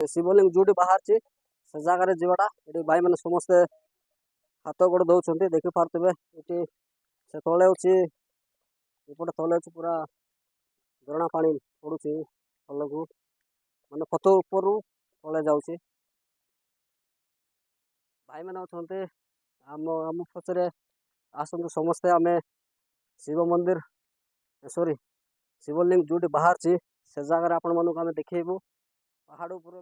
शिवलिंग जोटी बाहर से जगह जीवाटा ये भाई मैंने समस्ते हाथ गोड़ दौरान देखी पारे ये से तले अच्छी एपटे तले अच्छी पूरा झरणा पानी पड़ू तल को मैंने पथ ऊपर तले जाऊँगी भाई मैंने अच्छा आम आम पचरे आसतु समस्ते आम शिव मंदिर सॉरी शिवलिंग जोटी बाहर से जगह आपण मानक आम देखू पहाड़ उपर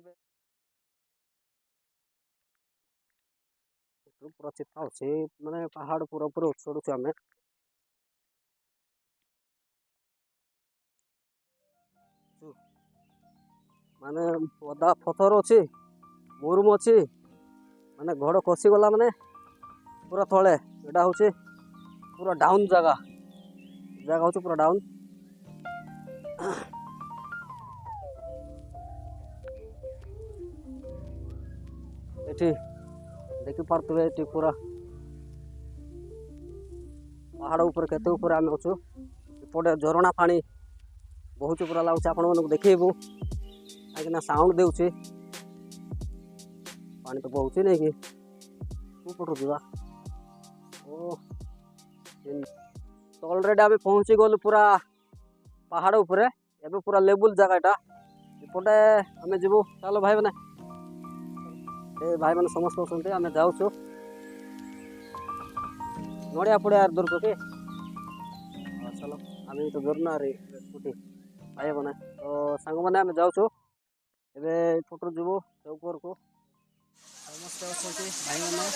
पूरा चिता अच्छे मैंने पहाड़ पूरा पूरा चढ़ु आम माने ओदा पथर अच्छी मुरुम अच्छी माने घड़ खसी गला माने पूरा तले यहाँ हूँ पूरा डाउन जगह जगह हूँ पूरा डाउन ये देखी पारे ये पूरा पहाड़ ऊपर केते ऊपर आम अच्छु एपटे झरणा पानी बहुत पूरा लगुच आपण मानक देखू कहीं साउंड दे पानी तो बहुत नहीं कि ऊपर जा तो अलरेडी आम पहुँची गलु पूरा पहाड़ उपरे एबे पूरा लेवल जगहटा एपटे आम जीवु चलो भाई मैंने ए भाई मैंने समस्त अच्छा आम जाऊँ नड़िया पड़िया दूर के चलो आम तो जोरना स्कूटी भाई मैंने तो सांग मैंने आम जाऊँ एवं फोटो जीवु ऊपर को समस्त अच्छा भाई मैंने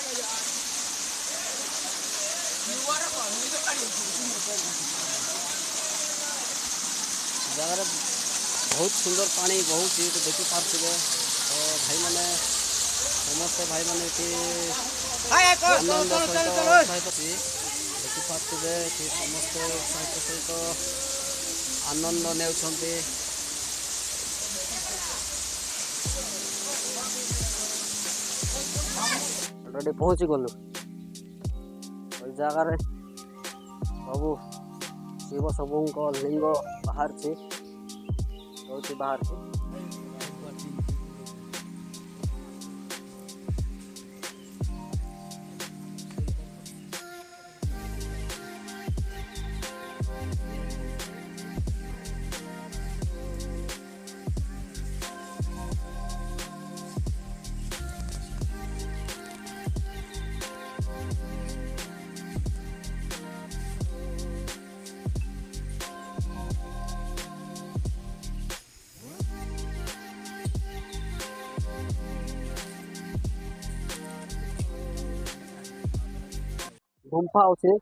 जगह बहुत सुंदर पानी बहुत ही देखी पारे तो भाई मैंने समस्त भाई मैंने देखी पारे समस्त सहित आनंद ने अलरेडी पहुँची गलु जगार सब शिव सबू लिंग बाहर बाहर गुंफा अच्छे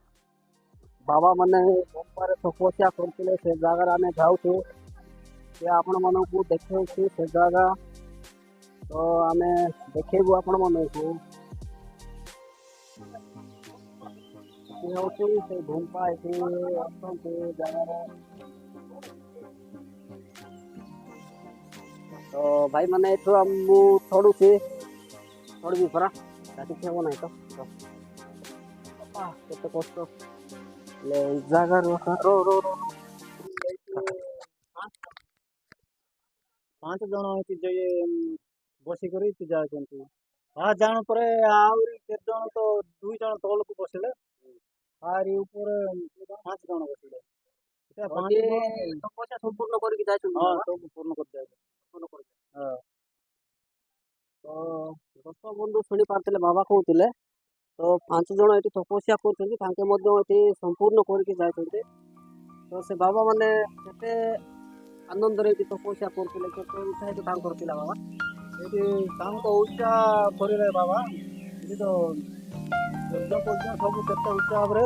बाबा मैंने गुंफार तपस्या करते से जगह आम जाऊँ आपण मानक देखा से जगह तो आम देखू आपण मानक से गुंफा ये जगह तो भाई मैंने चढ़ू चढ़ी परा राति खेब ना तो केते कष्ट जगह रो रो रो 5 जन बसिक जाती हाँ जान पर आहरी केते जन तो 2 जन तल को बसले आरी ऊपर 5 जन बसले तपस्या संपूर्ण करके जाय हाँ सब पूर्ण कर जाय हाँ तो दर्शक बंधु शुणी पार्थिले बाबा कहते तो 5 जन ये तपस्या कर संपूर्ण करके जाते तो से बाबा मैंने केते आनंद रे तपस्या करते उत्साहित काम करते बाबा ये काम तो उच्चा कर बाबा ये तो सब केते उच्चा भाव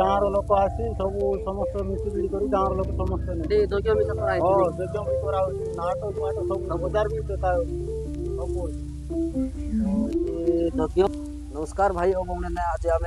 गाँव लोक आसी सब समस्त मिशीजुड़ी कर गाँव लोक समस्त यज्ञ भी करा नाट माट सब बजार भी सब यज्ञ नमस्कार भाई और आज आम